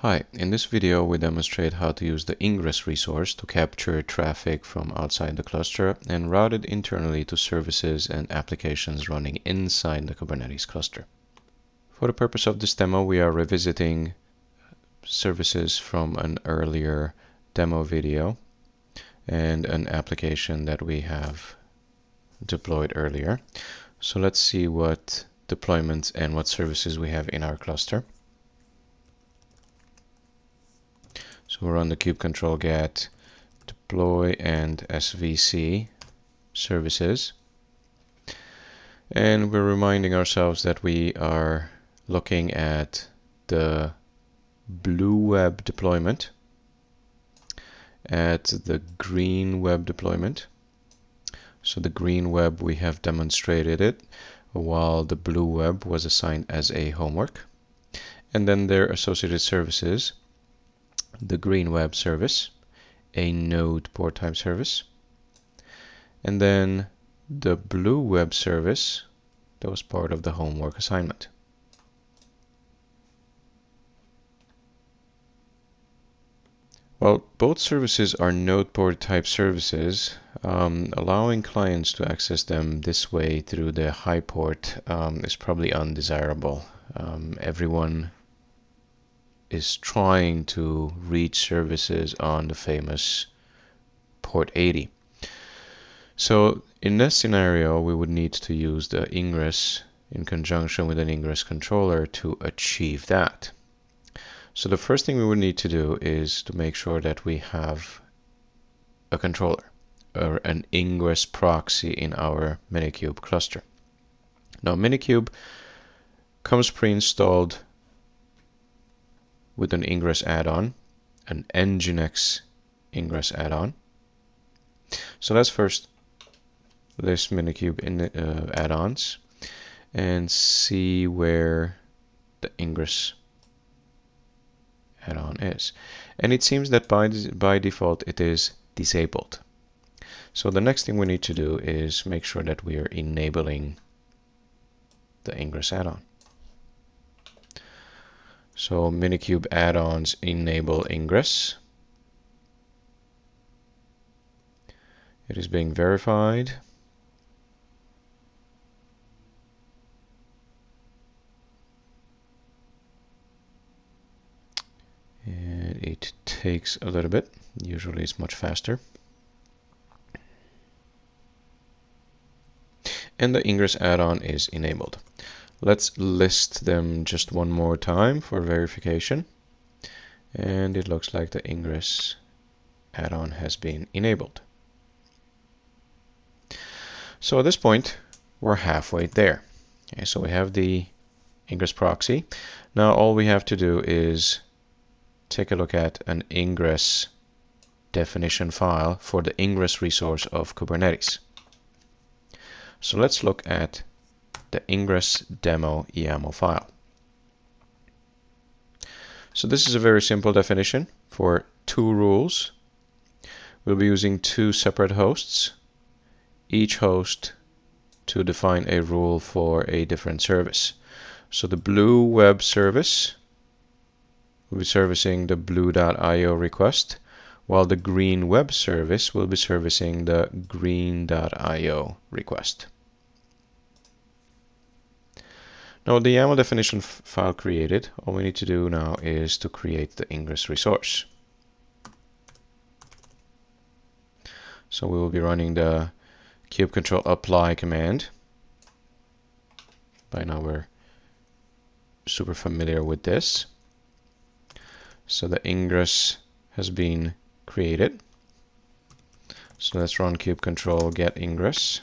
Hi, in this video we demonstrate how to use the Ingress resource to capture traffic from outside the cluster and route it internally to services and applications running inside the Kubernetes cluster. For the purpose of this demo, we are revisiting services from an earlier demo video and an application that we have deployed earlier. So let's see what deployments and what services we have in our cluster. So we're on the kubectl get deploy and svc services. And we're reminding ourselves that we are looking at the blue web deployment, at the green web deployment. So the green web, we have demonstrated it, while the blue web was assigned as a homework. And then their associated services: the green web service, a NodePort type service, and then the blue web service that was part of the homework assignment. Well, both services are NodePort type services. Allowing clients to access them this way through the high port is probably undesirable. Everyone is trying to reach services on the famous port 80. So in this scenario, we would need to use the Ingress in conjunction with an Ingress controller to achieve that. So the first thing we would need to do is to make sure that we have a controller or an Ingress proxy in our Minikube cluster. Now Minikube comes pre-installed with an Ingress add-on, an Nginx Ingress add-on. So let's first list Minikube add-ons and see where the Ingress add-on is. And it seems that by default it is disabled. So the next thing we need to do is make sure that we are enabling the Ingress add-on. So Minikube add-ons enable Ingress. It is being verified. And it takes a little bit. Usually it's much faster. And the Ingress add-on is enabled. Let's list them just one more time for verification. And it looks like the Ingress add-on has been enabled. So at this point, we're halfway there. Okay, so we have the Ingress proxy. Now all we have to do is take a look at an Ingress definition file for the Ingress resource of Kubernetes. So let's look at the Ingress demo YAML file. So this is a very simple definition for two rules. We'll be using two separate hosts, each host to define a rule for a different service. So the blue web service will be servicing the blue.io request, while the green web service will be servicing the green.io request. Now the YAML definition file created, all we need to do now is to create the Ingress resource. So we will be running the kubectl apply command. By now we're super familiar with this. So the Ingress has been created. So let's run kubectl get Ingress.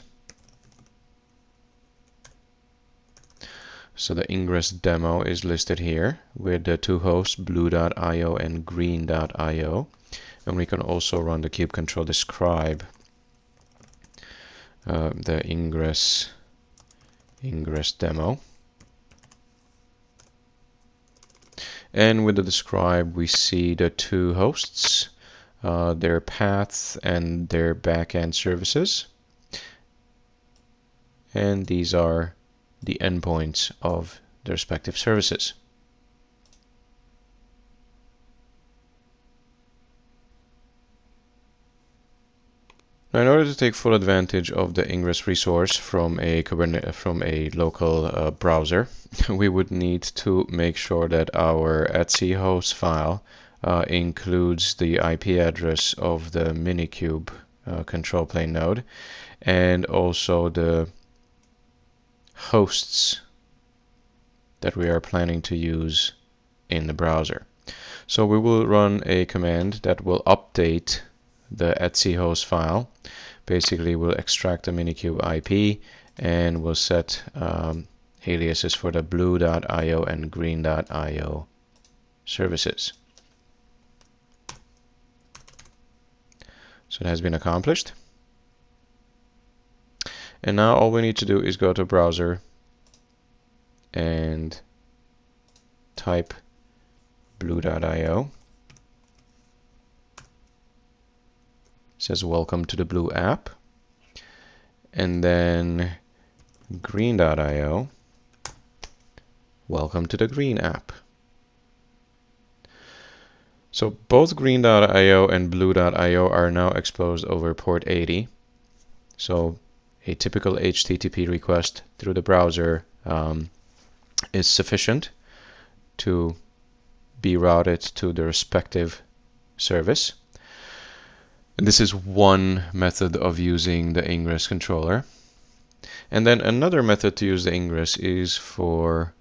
So the Ingress demo is listed here with the two hosts, blue.io and green.io. And we can also run the kubectl describe the Ingress demo. And with the describe, we see the two hosts, their paths and their backend services. And these are the endpoints of the respective services. Now, in order to take full advantage of the Ingress resource from a local browser, we would need to make sure that our etc host file includes the IP address of the Minikube control plane node and also the hosts that we are planning to use in the browser. So we will run a command that will update the etc host file. Basically, we'll extract the Minikube IP and we'll set aliases for the blue.io and green.io services. So it has been accomplished. And now all we need to do is go to browser and type blue.io. It says welcome to the Blue app. And then green.io. Welcome to the Green app. So both green.io and blue.io are now exposed over port 80. So a typical HTTP request through the browser is sufficient to be routed to the respective service. And this is one method of using the Ingress controller. And then another method to use the Ingress is for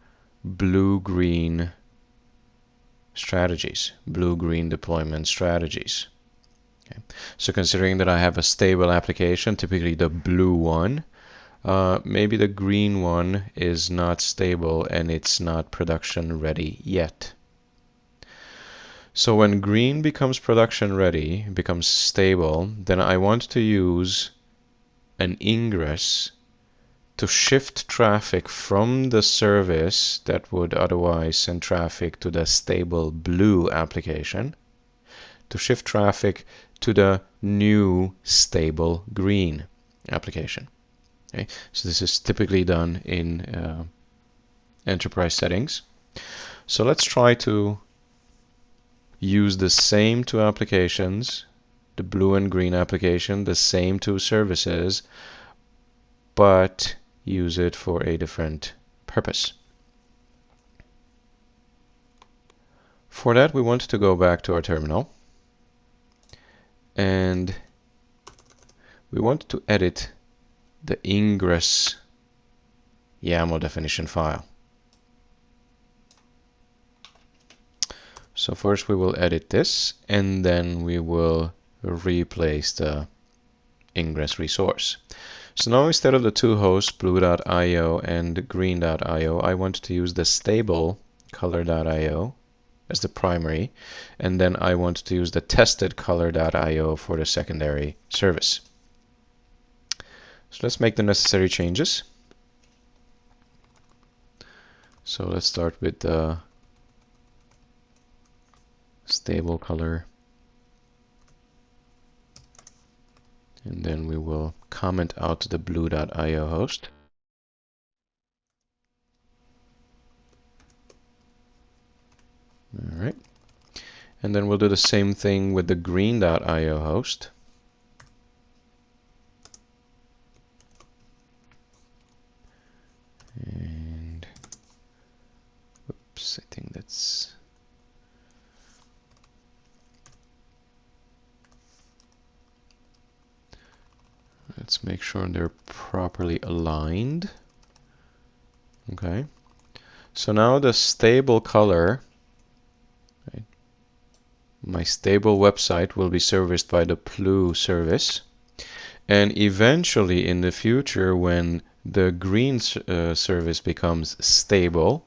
blue-green strategies, blue-green deployment strategies. Okay. So considering that I have a stable application, typically the blue one, maybe the green one is not stable and it's not production ready yet. So when green becomes production ready, becomes stable, then I want to use an ingress to shift traffic from the service that would otherwise send traffic to the stable blue application, to shift traffic to the new stable green application. Okay? So this is typically done in enterprise settings. So let's try to use the same two applications, the blue and green application, the same two services, but use it for a different purpose. For that, we want to go back to our terminal and we want to edit the Ingress YAML definition file. So first we will edit this and then we will replace the Ingress resource. So now instead of the two hosts, blue.io and green.io, I want to use the stable color.io as the primary, and then I want to use the tested color.io for the secondary service. So let's make the necessary changes. So let's start with the stable color. And then we will comment out the blue.io host. All right. And then we'll do the same thing with the green.io host. And oops, I think that's let's make sure they're properly aligned. Okay. So now the stable color, right, my stable website will be serviced by the blue service. And eventually in the future, when the green service becomes stable,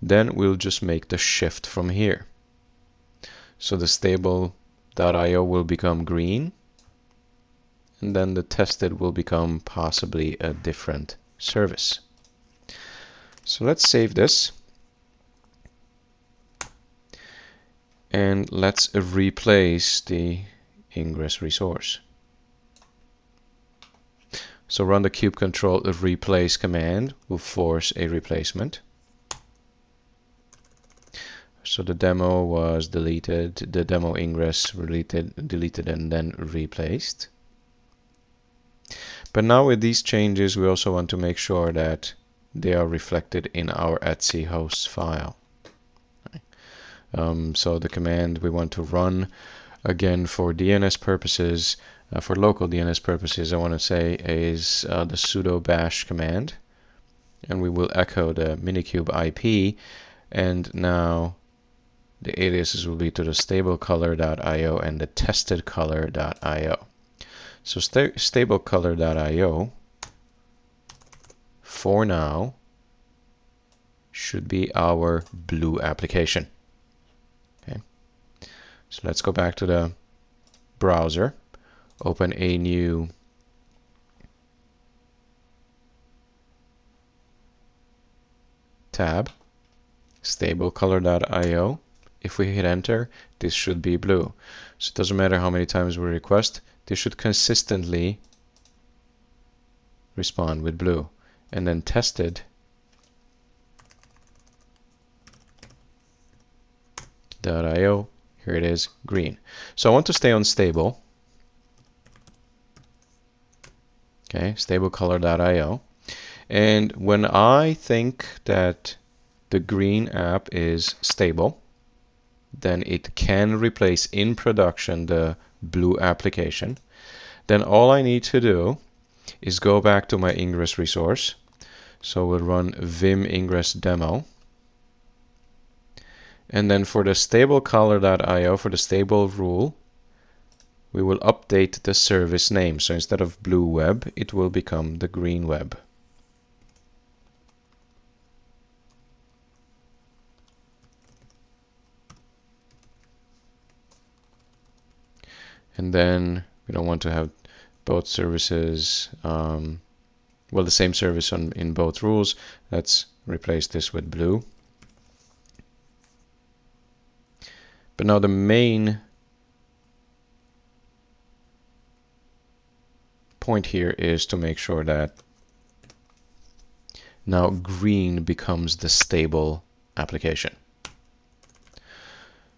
then we'll just make the shift from here. So the stable.io will become green, and then the tested will become possibly a different service. So let's save this. And let's replace the Ingress resource. So run the kubectl replace command will force a replacement. So the demo was deleted, the demo ingress deleted and then replaced. But now with these changes, we also want to make sure that they are reflected in our etc host file. So the command we want to run, again, for DNS purposes, for local DNS purposes, I want to say is the sudo bash command. And we will echo the minikube IP. And now the aliases will be to the stablecolor.io and the testedcolor.io. So stablecolor.io for now should be our blue application. Okay. So let's go back to the browser, open a new tab, stablecolor.io. If we hit enter, this should be blue. So it doesn't matter how many times we request, this should consistently respond with blue. And then tested.io, here it is, green. So I want to stay on stable. Okay, stablecolor.io. And when I think that the green app is stable, then it can replace in production the blue application. Then all I need to do is go back to my Ingress resource. So we'll run vim ingress demo. And then for the stablecolor.io, for the stable rule, we will update the service name. So instead of blue web, it will become the green web. And then we don't want to have both services, well, the same service in both rules. Let's replace this with blue. But now the main point here is to make sure that now green becomes the stable application.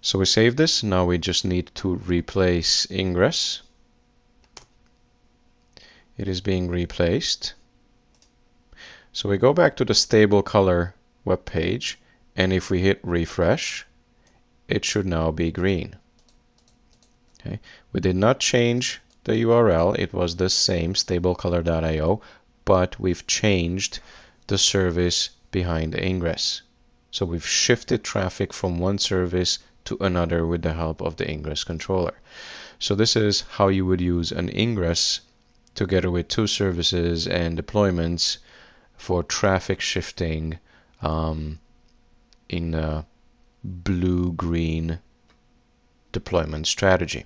So we save this. Now we just need to replace Ingress. It is being replaced. So we go back to the stable color web page, and if we hit refresh, it should now be green. Okay. We did not change the URL. It was the same, stablecolor.io, but we've changed the service behind Ingress. So we've shifted traffic from one service to another with the help of the Ingress controller. So this is how you would use an Ingress together with two services and deployments for traffic shifting in a blue-green deployment strategy.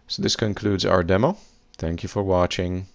So this concludes our demo. Thank you for watching.